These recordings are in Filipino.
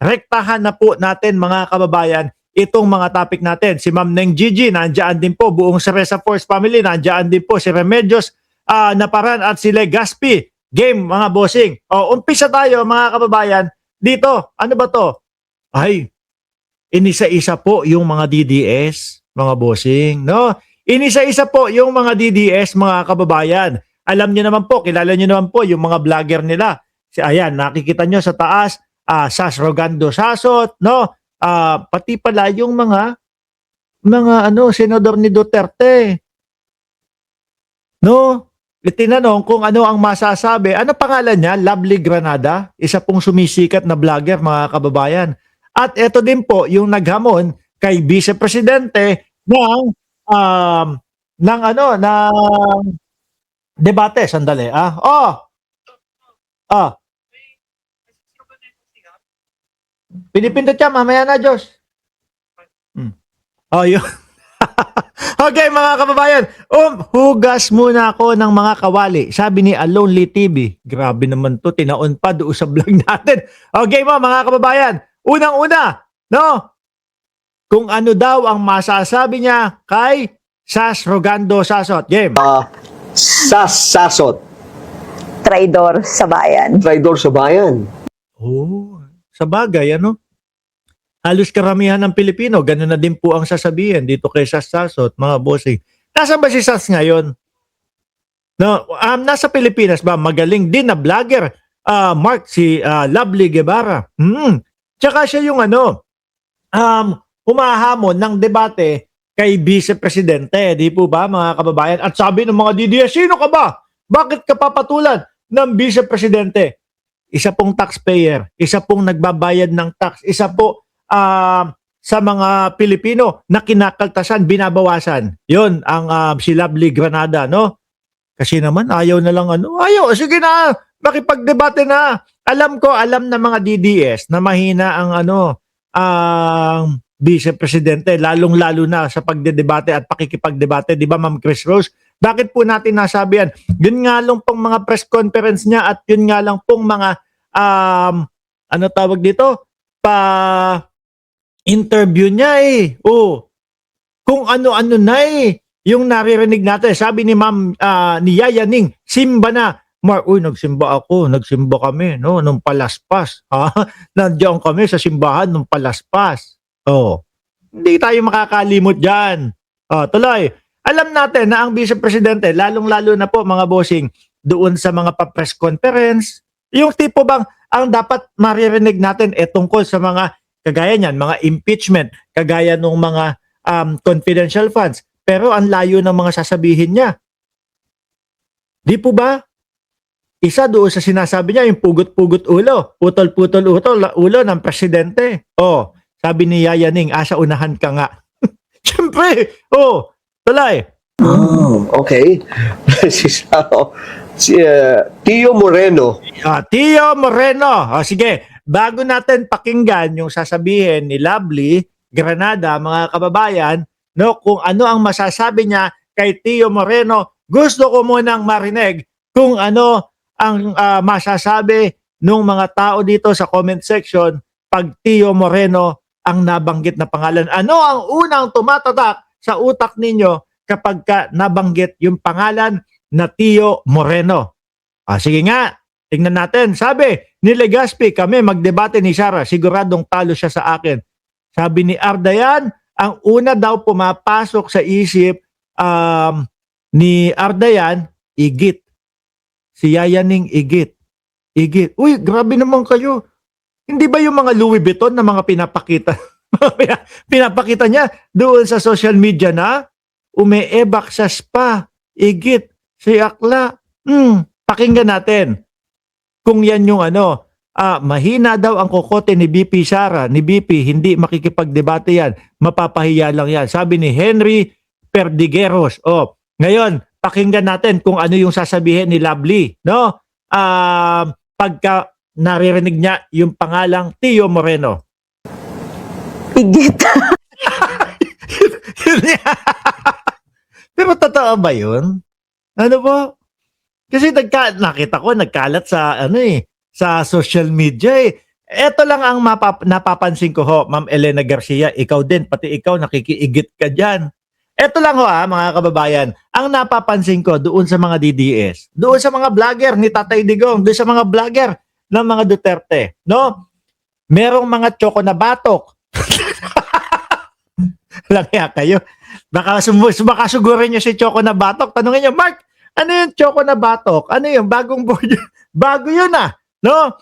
rektahan na po natin mga kababayan itong mga topic natin. Si Ma'am Neng Gigi, nandiyan din po. Buong Cereza Force family, nandiyan din po. Si Remedios Naparan at si Legaspi. Game mga bossing. O, umpisa tayo mga kababayan. Dito, ano ba to? Ay, inisa-isa po yung mga DDS, mga bossing, no? Inisa-isa po yung mga DDS, mga kababayan. Alam niyo naman po, kilala niyo naman po yung mga vlogger nila. Ayan, nakikita niyo sa taas, Sas Rogando Sasot, no? Pati pala yung mga senador ni Duterte. No? Tinanong kung ano ang masasabi. Ano pangalan niya? Lovely Granada, isa pong sumisikat na vlogger, mga kababayan. At ito din po yung naghamon kay Vice Presidente ng debate. Sandali. Pinipindot siya, mamaya na, Diyos. Yun. Okay, mga kababayan. Hugas muna ako ng mga kawali. Sabi ni Alonely TV. Grabe naman to, tinaon pa doon sa vlog natin. Okay mo, mga kababayan. Unang-una, no? Kung ano daw ang masasabi niya kay Sas Rogando Sasot. Game. Sas Sasot. Traidor sa bayan. Traidor sa bayan. Sa bagay, ano? Halos karamihan ng Pilipino, gano'n na din po ang sasabihin dito kay Sas Sasot, mga bossing. Nasaan ba si Sas ngayon? No, nasa Pilipinas ba? Magaling din na vlogger. Mark, si Lovely Guevara. Tsaka siya yung humahamon ng debate kay Vice Presidente. Di po ba, mga kababayan? At sabi ng mga DDS, sino ka ba? Bakit ka papatulan ng Vice Presidente? Isa pong taxpayer, isa pong nagbabayad ng tax, isa po sa mga Pilipino na kinakaltasan, binabawasan. Yun ang si Lovely Granada, no? Kasi naman ayaw na lang ayaw, sige na, makipagdebate na. Alam ng mga DDS na mahina ang ang Vice Presidente, lalong-lalo na sa pagdedebate at pakikipagdebate, di ba Ma'am Chris Rose? Bakit po natin nasabi yan? Yun nga lang pong mga press conference niya at yun nga lang pong mga tawag dito? Interview niya kung ano-ano na yung naririnig natin. Sabi ni Ma'am ni Yaya Ning, simba na. Nagsimba kami, no, nung palaspas. Nandiyan kami sa simbahan nung palaspas. Hindi tayo makakalimot diyan. Tuloy. Alam natin na ang Vice Presidente, lalong-lalo na po mga bossing, doon sa mga pa-press conference, yung tipo bang ang dapat maririnig natin tungkol sa mga kagaya niyan, mga impeachment, kagaya ng mga confidential funds. Pero ang layo ng mga sasabihin niya. Di po ba? Isa doon sa sinasabi niya, yung pugot-pugot ulo, putol-putol ulo ng presidente. Sabi ni Yaya Ning, sa unahan ka nga. Siyempre, tuloy. Okay. Si Tio Moreno. Tio Moreno. Sige. Bago natin pakinggan yung sasabihin ni Lovely Granada, mga kababayan, no, kung ano ang masasabi niya kay Tio Moreno, gusto ko munang marinig kung ano ang masasabi ng mga tao dito sa comment section pag Tio Moreno ang nabanggit na pangalan. Ano ang unang tumatatak sa utak ninyo kapag nabanggit yung pangalan na Tio Moreno? Sige nga. Tingnan natin. Sabi ni Legaspi, kami magdebate ni Sara. Siguradong talo siya sa akin. Sabi ni Ardayan, ang una daw pumapasok sa isip ni Ardayan, igit. Si Yaya Ning, igit. Igit. Uy, grabe naman kayo. Hindi ba yung mga Louis Vuitton na mga pinapakita niya doon sa social media na umeebak sa spa, igit, si Akla. Pakinggan natin. Kung yan yung mahina daw ang kokote ni BP Sara, ni BP, hindi makikipagdebate yan. Mapapahiya lang yan. Sabi ni Henry Perdigueros. Ngayon, pakinggan natin kung ano yung sasabihin ni Lovely, no? Pagka naririnig niya yung pangalang Tio Moreno. Igit. Pero totoo ba yun? Ano po? Kasi nakita ko nagkalat sa sa social media Eto lang ang napapansin ko ho, Ma'am Elena Garcia, ikaw din, pati ikaw nakikiigit ka dyan. Eto lang ho mga kababayan, ang napapansin ko doon sa mga DDS, doon sa mga vlogger ni Tatay Digong, doon sa mga vlogger ng mga Duterte, no? Merong mga tsoko na batok. Lang kayo. Baka sugurin nyo si Choco na batok. Tanungin nyo, Mark, ano yung Choco na batok? Ano yung bagong board? Bago yun no?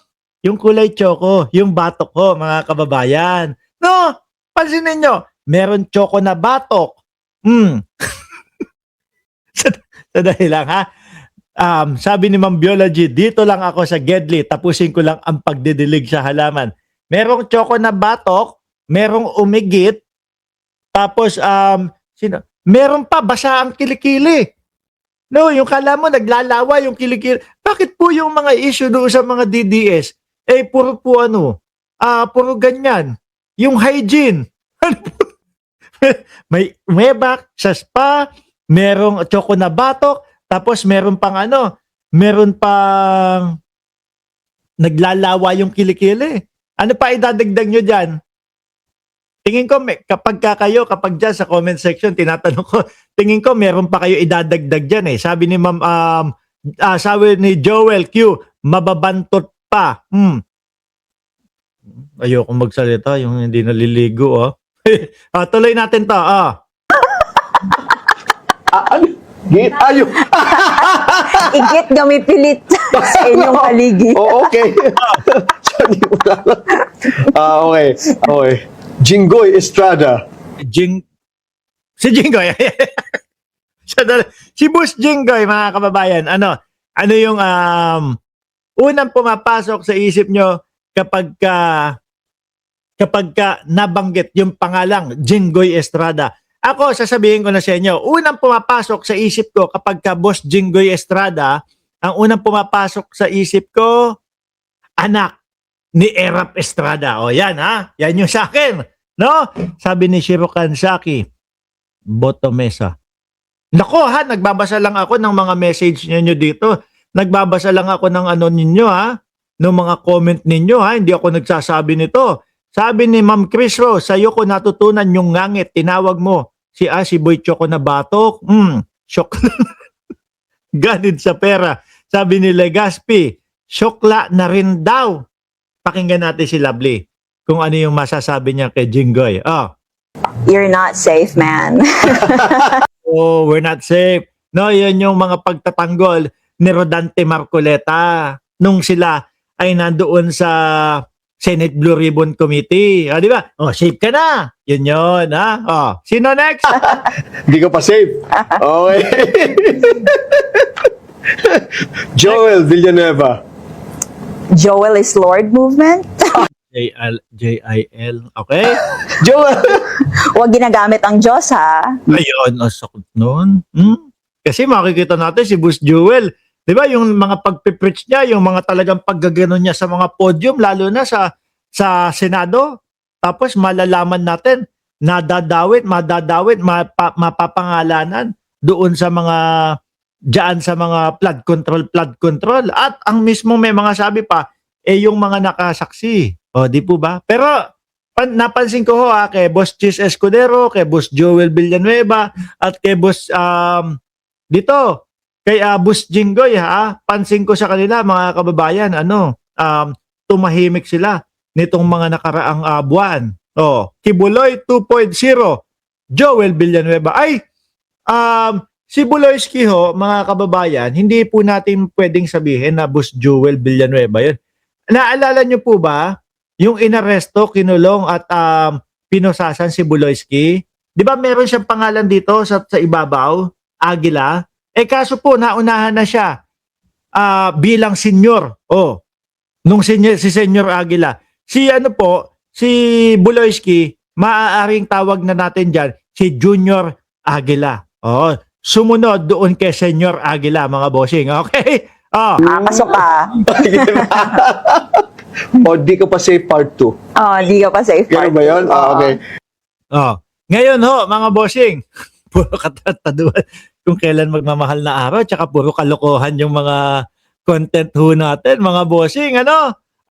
Yung kulay choco, yung batok ho, mga kababayan. No, pansinin nyo, meron Choco na batok. Sadali lang sabi ni Ma'am Biology, dito lang ako sa Gedli, tapusin ko lang ang pagdidilig sa halaman. Merong Choco na batok, merong umigit, tapos meron pa basa ang kilikili. No, yung kala mo naglalawa yung kilikili. Bakit po yung mga issue doon sa mga DDS puro po puro ganyan. Yung hygiene. May umebak sa spa, merong Choco na batok, tapos meron pang meron pang naglalawa yung kilikili. Ano pa idadagdag nyo dyan? Tingin ko, kapag dyan sa comment section, tinatanong ko, tingin ko meron pa kayo idadagdag dyan Sabi ni sabi ni Joel Q, mababantot pa. Ayoko magsalita, yung hindi naliligo tuloy natin to. Ano? Ayun. Igit gamipilit sa inyong paligid. Okay. Sorry, okay. Jinggoy Estrada. Si Jinggoy. Si Boss Jinggoy, mga kababayan, ano yung unang pumapasok sa isip nyo kapag nabanggit yung pangalang Jinggoy Estrada? Ako, sasabihin ko na sa inyo, unang pumapasok sa isip ko kapag Boss Jinggoy Estrada, ang unang pumapasok sa isip ko, anak ni Erap Estrada. O yan yan yung sa akin. No? Sabi ni Shiro Kansaki, Boto Mesa. Nako nagbabasa lang ako ng mga message niyo dito. Nagbabasa lang ako ng ninyo ng mga comment ninyo Hindi ako nagsasabi nito. Sabi ni Ma'am Chris Rose, sa'yo ko natutunan yung ngangit. Tinawag mo si Boy Choco na batok. Shock. Ganid sa pera. Sabi ni Legaspi, syokla na rin daw. Pakinggan natin si Lovely kung ano yung masasabi niya kay Jinggoy. You're not safe, man. Oh, we're not safe. No, yun yung mga pagtatanggol ni Rodante Marcoleta nung sila ay nandoon sa Senate Blue Ribbon Committee. Di ba? Safe ka na. Yun. Sino next? Hindi ka pa safe. Okay. Joel Villanueva. Joel is Lord movement. J-I-L. Okay? Joel. Huwag ginagamit ang Diyos, Ayun, sakot nun. Kasi makikita natin si Boss Joel. Di ba yung mga pagpipreach niya, yung mga talagang paggagano niya sa mga podium, lalo na sa Senado. Tapos malalaman natin, madadawit, mapapangalanan doon sa mga diyan sa mga flood control. At ang mismo may mga sabi pa, yung mga nakasaksi. Di po ba? Pero napansin ko kay Boss Chis Escudero, kay Boss Joel Villanueva, at kay Boss kay Boss Jinggoy pansin ko sa kanila, mga kababayan, tumahimik sila nitong mga nakaraang buwan. Kibuloy 2.0, Joel Villanueva. Si Buloyski mga kababayan, hindi po natin pwedeng sabihin na Boss Joel Villanueva yun. Naalala nyo po ba yung inaresto, kinulong at pinosasan si Buloyski? Di ba meron siyang pangalan dito sa ibabaw, Aguila? Kaso po, naunahan na siya bilang senior. Nung si Senior Aguila. Si Buloyski, maaaring tawag na natin dyan, si Junior Aguila. Sumunod doon kay Senior Aguila, mga bossing. Okay? Pasok ka. Di ka pa safe part 2. Di ka pa safe. Ganun ba yun? Okay. Ngayon mga bossing, puro katataduan kung kailan magmamahal na araw, tsaka puro kalokohan yung mga content natin, mga bossing.